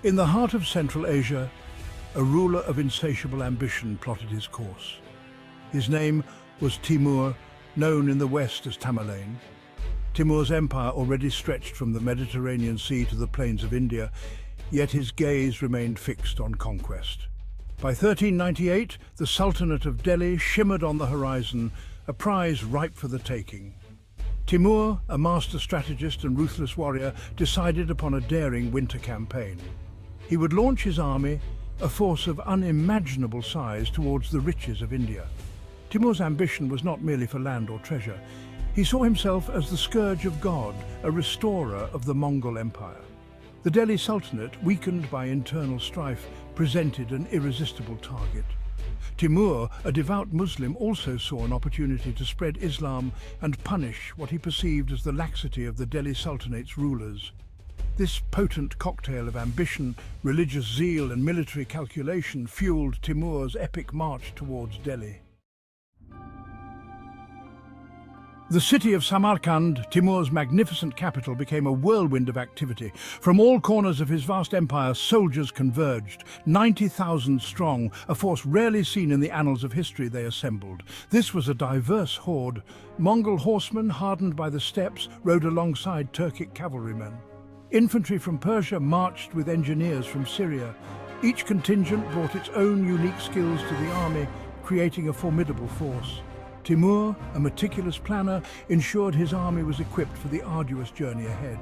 In the heart of Central Asia, a ruler of insatiable ambition plotted his course. His name was Timur, known in the west as Tamerlane. Timur's empire already stretched from the Mediterranean Sea to the plains of India, yet his gaze remained fixed on conquest. By 1398, the Sultanate of Delhi shimmered on the horizon, a prize ripe for the taking. Timur, a master strategist and ruthless warrior, decided upon a daring winter campaign. He would launch his army, a force of unimaginable size, towards the riches of India. Timur's ambition was not merely for land or treasure. He saw himself as the scourge of God, a restorer of the Mongol Empire. The Delhi Sultanate, weakened by internal strife, presented an irresistible target. Timur, a devout Muslim, also saw an opportunity to spread Islam and punish what he perceived as the laxity of the Delhi Sultanate's rulers. This potent cocktail of ambition, religious zeal and military calculation fueled Timur's epic march towards Delhi. The city of Samarkand, Timur's magnificent capital, became a whirlwind of activity. From all corners of his vast empire, soldiers converged. 90,000 strong, a force rarely seen in the annals of history, they assembled. This was a diverse horde. Mongol horsemen, hardened by the steppes, rode alongside Turkic cavalrymen. Infantry from Persia marched with engineers from Syria. Each contingent brought its own unique skills to the army, creating a formidable force. Timur, a meticulous planner, ensured his army was equipped for the arduous journey ahead.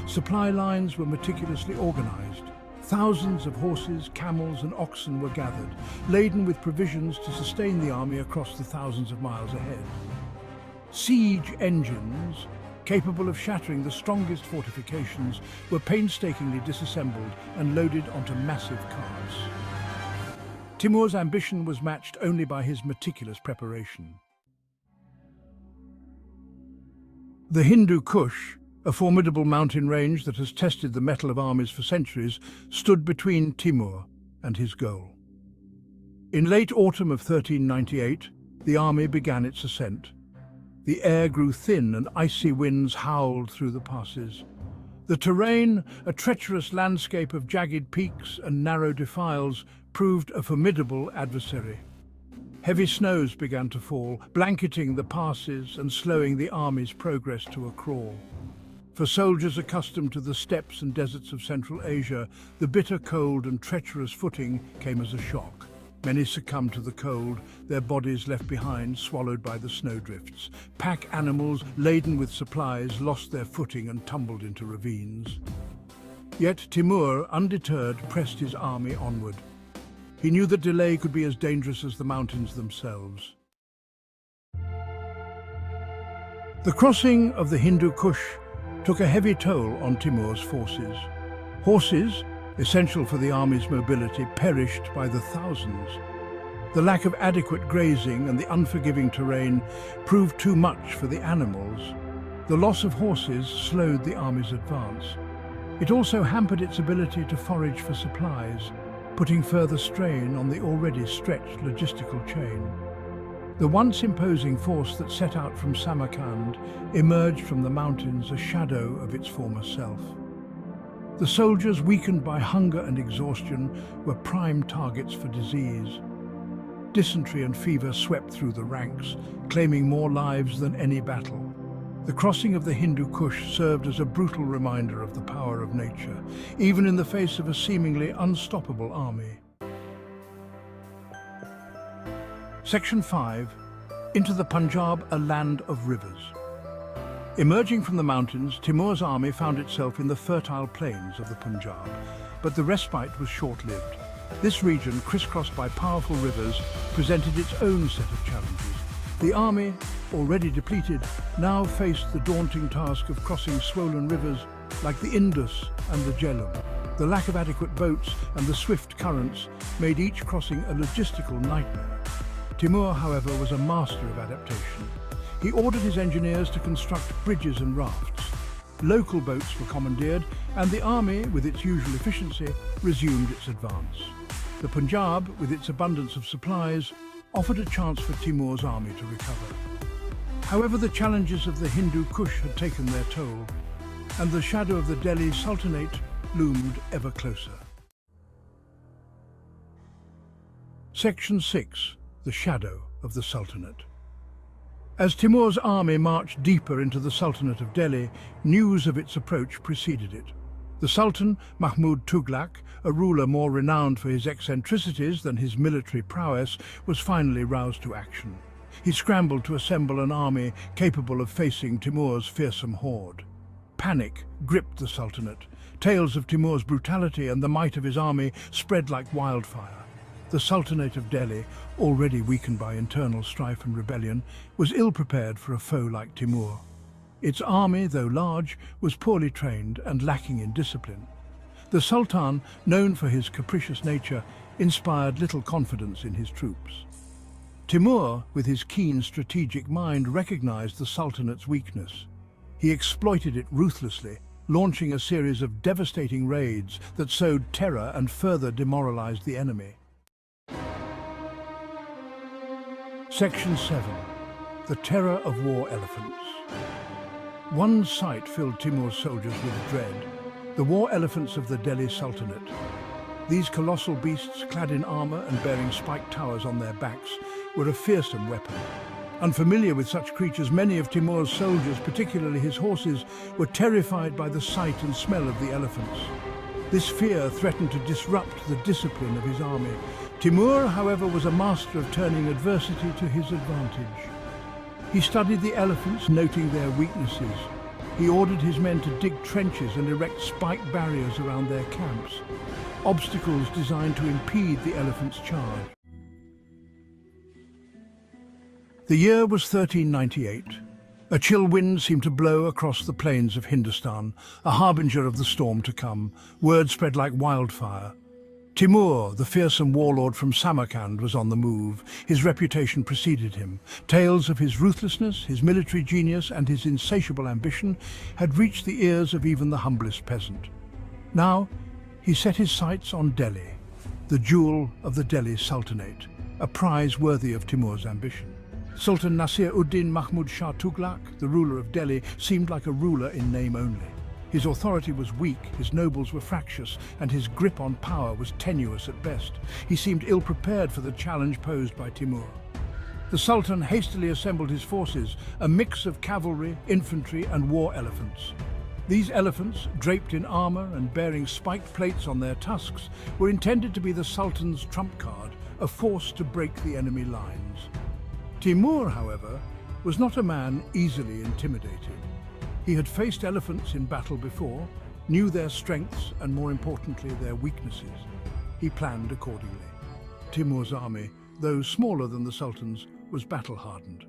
Supply lines were meticulously organized. Thousands of horses, camels and oxen were gathered, laden with provisions to sustain the army across the thousands of miles ahead. Siege engines, capable of shattering the strongest fortifications, were painstakingly disassembled and loaded onto massive carts. Timur's ambition was matched only by his meticulous preparation. The Hindu Kush, a formidable mountain range that has tested the mettle of armies for centuries, stood between Timur and his goal. In late autumn of 1398, the army began its ascent. The air grew thin and icy winds howled through the passes. The terrain, a treacherous landscape of jagged peaks and narrow defiles, proved a formidable adversary. Heavy snows began to fall, blanketing the passes and slowing the army's progress to a crawl. For soldiers accustomed to the steppes and deserts of Central Asia, the bitter cold and treacherous footing came as a shock. Many succumbed to the cold, their bodies left behind, swallowed by the snowdrifts. Pack animals laden with supplies lost their footing and tumbled into ravines. Yet Timur, undeterred, pressed his army onward. He knew that delay could be as dangerous as the mountains themselves. The crossing of the Hindu Kush took a heavy toll on Timur's forces. Horses, essential for the army's mobility, perished by the thousands. The lack of adequate grazing and the unforgiving terrain proved too much for the animals. The loss of horses slowed the army's advance. It also hampered its ability to forage for supplies, putting further strain on the already stretched logistical chain. The once imposing force that set out from Samarkand emerged from the mountains a shadow of its former self. The soldiers, weakened by hunger and exhaustion, were prime targets for disease. Dysentery and fever swept through the ranks, claiming more lives than any battle. The crossing of the Hindu Kush served as a brutal reminder of the power of nature, even in the face of a seemingly unstoppable army. Section 5. Into the Punjab, a land of rivers. Emerging from the mountains, Timur's army found itself in the fertile plains of the Punjab, but the respite was short-lived. This region, crisscrossed by powerful rivers, presented its own set of challenges. The army, already depleted, now faced the daunting task of crossing swollen rivers like the Indus and the Jhelum. The lack of adequate boats and the swift currents made each crossing a logistical nightmare. Timur, however, was a master of adaptation. He ordered his engineers to construct bridges and rafts. Local boats were commandeered, and the army, with its usual efficiency, resumed its advance. The Punjab, with its abundance of supplies, offered a chance for Timur's army to recover. However, the challenges of the Hindu Kush had taken their toll, and the shadow of the Delhi Sultanate loomed ever closer. Section 6. The Shadow of the Sultanate. As Timur's army marched deeper into the Sultanate of Delhi, news of its approach preceded it. The Sultan, Mahmud Tughlaq, a ruler more renowned for his eccentricities than his military prowess, was finally roused to action. He scrambled to assemble an army capable of facing Timur's fearsome horde. Panic gripped the Sultanate. Tales of Timur's brutality and the might of his army spread like wildfire. The Sultanate of Delhi, already weakened by internal strife and rebellion, was ill-prepared for a foe like Timur. Its army, though large, was poorly trained and lacking in discipline. The Sultan, known for his capricious nature, inspired little confidence in his troops. Timur, with his keen strategic mind, recognized the Sultanate's weakness. He exploited it ruthlessly, launching a series of devastating raids that sowed terror and further demoralized the enemy. Section 7. The Terror of War Elephants. One sight filled Timur's soldiers with dread: the war elephants of the Delhi Sultanate. These colossal beasts, clad in armor and bearing spiked towers on their backs, were a fearsome weapon. Unfamiliar with such creatures, many of Timur's soldiers, particularly his horses, were terrified by the sight and smell of the elephants. This fear threatened to disrupt the discipline of his army. Timur, however, was a master of turning adversity to his advantage. He studied the elephants, noting their weaknesses. He ordered his men to dig trenches and erect spiked barriers around their camps, obstacles designed to impede the elephants' charge. The year was 1398. A chill wind seemed to blow across the plains of Hindustan, a harbinger of the storm to come. Word spread like wildfire. Timur, the fearsome warlord from Samarkand, was on the move. His reputation preceded him. Tales of his ruthlessness, his military genius, and his insatiable ambition had reached the ears of even the humblest peasant. Now, he set his sights on Delhi, the jewel of the Delhi Sultanate, a prize worthy of Timur's ambition. Sultan Nasir-ud-Din Mahmud Shah Tughlaq, the ruler of Delhi, seemed like a ruler in name only. His authority was weak, his nobles were fractious, and his grip on power was tenuous at best. He seemed ill-prepared for the challenge posed by Timur. The Sultan hastily assembled his forces, a mix of cavalry, infantry, and war elephants. These elephants, draped in armor and bearing spiked plates on their tusks, were intended to be the Sultan's trump card, a force to break the enemy lines. Timur, however, was not a man easily intimidated. He had faced elephants in battle before, knew their strengths and, more importantly, their weaknesses. He planned accordingly. Timur's army, though smaller than the Sultan's, was battle-hardened.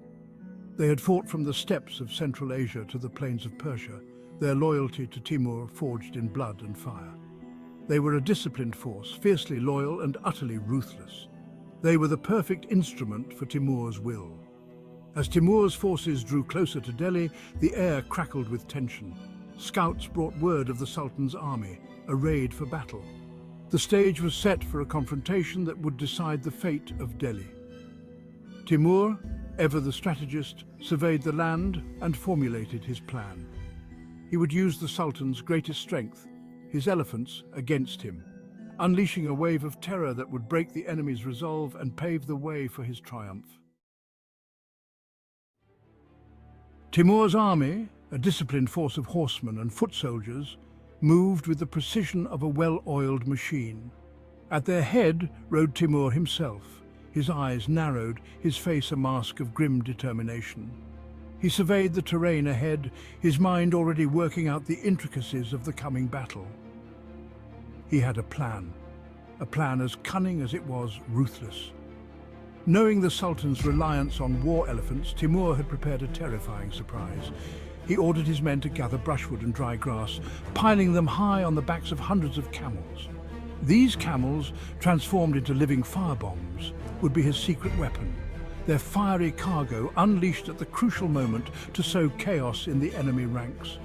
They had fought from the steppes of Central Asia to the plains of Persia, their loyalty to Timur forged in blood and fire. They were a disciplined force, fiercely loyal and utterly ruthless. They were the perfect instrument for Timur's will. As Timur's forces drew closer to Delhi, the air crackled with tension. Scouts brought word of the Sultan's army, arrayed for battle. The stage was set for a confrontation that would decide the fate of Delhi. Timur, ever the strategist, surveyed the land and formulated his plan. He would use the Sultan's greatest strength, his elephants, against him, unleashing a wave of terror that would break the enemy's resolve and pave the way for his triumph. Timur's army, a disciplined force of horsemen and foot soldiers, moved with the precision of a well-oiled machine. At their head rode Timur himself, his eyes narrowed, his face a mask of grim determination. He surveyed the terrain ahead, his mind already working out the intricacies of the coming battle. He had a plan as cunning as it was ruthless. Knowing the Sultan's reliance on war elephants, Timur had prepared a terrifying surprise. He ordered his men to gather brushwood and dry grass, piling them high on the backs of hundreds of camels. These camels, transformed into living firebombs, would be his secret weapon, their fiery cargo unleashed at the crucial moment to sow chaos in the enemy ranks.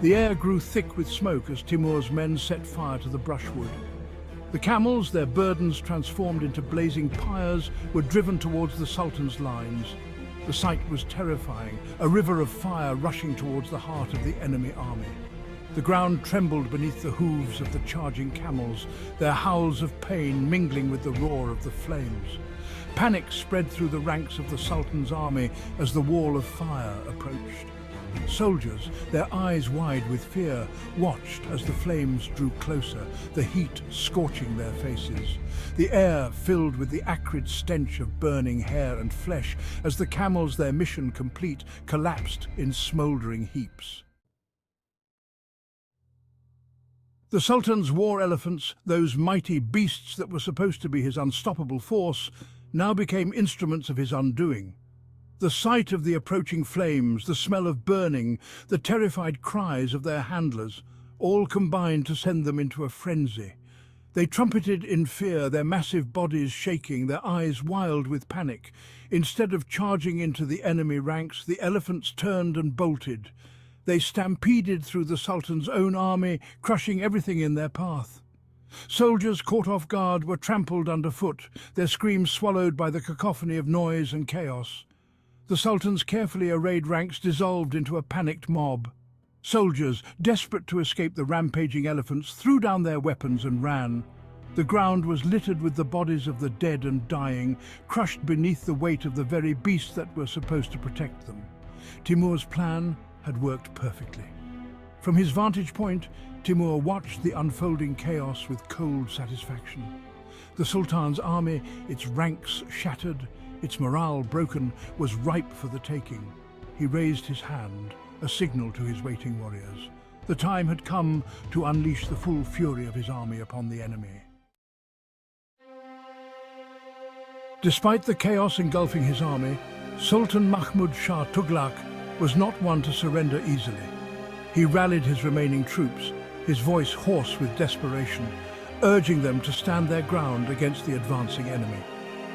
The air grew thick with smoke as Timur's men set fire to the brushwood. The camels, their burdens transformed into blazing pyres, were driven towards the Sultan's lines. The sight was terrifying, a river of fire rushing towards the heart of the enemy army. The ground trembled beneath the hooves of the charging camels, their howls of pain mingling with the roar of the flames. Panic spread through the ranks of the Sultan's army as the wall of fire approached. Soldiers, their eyes wide with fear, watched as the flames drew closer, the heat scorching their faces. The air filled with the acrid stench of burning hair and flesh as the camels, their mission complete, collapsed in smouldering heaps. The Sultan's war elephants, those mighty beasts that were supposed to be his unstoppable force, now became instruments of his undoing. The sight of the approaching flames, the smell of burning, the terrified cries of their handlers, all combined to send them into a frenzy. They trumpeted in fear, their massive bodies shaking, their eyes wild with panic. Instead of charging into the enemy ranks, the elephants turned and bolted. They stampeded through the Sultan's own army, crushing everything in their path. Soldiers caught off guard were trampled underfoot, their screams swallowed by the cacophony of noise and chaos. The Sultan's carefully arrayed ranks dissolved into a panicked mob. Soldiers, desperate to escape the rampaging elephants, threw down their weapons and ran. The ground was littered with the bodies of the dead and dying, crushed beneath the weight of the very beasts that were supposed to protect them. Timur's plan had worked perfectly. From his vantage point, Timur watched the unfolding chaos with cold satisfaction. The Sultan's army, its ranks shattered, its morale broken, was ripe for the taking. He raised his hand, a signal to his waiting warriors. The time had come to unleash the full fury of his army upon the enemy. Despite the chaos engulfing his army, Sultan Mahmud Shah Tughlaq was not one to surrender easily. He rallied his remaining troops, his voice hoarse with desperation, urging them to stand their ground against the advancing enemy.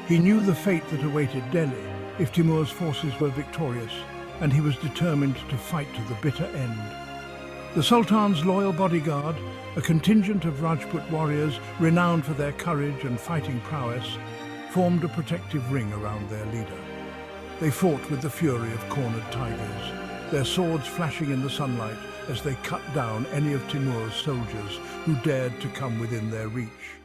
He knew the fate that awaited Delhi if Timur's forces were victorious, and he was determined to fight to the bitter end. The Sultan's loyal bodyguard, a contingent of Rajput warriors renowned for their courage and fighting prowess, formed a protective ring around their leader. They fought with the fury of cornered tigers, their swords flashing in the sunlight as they cut down any of Timur's soldiers who dared to come within their reach.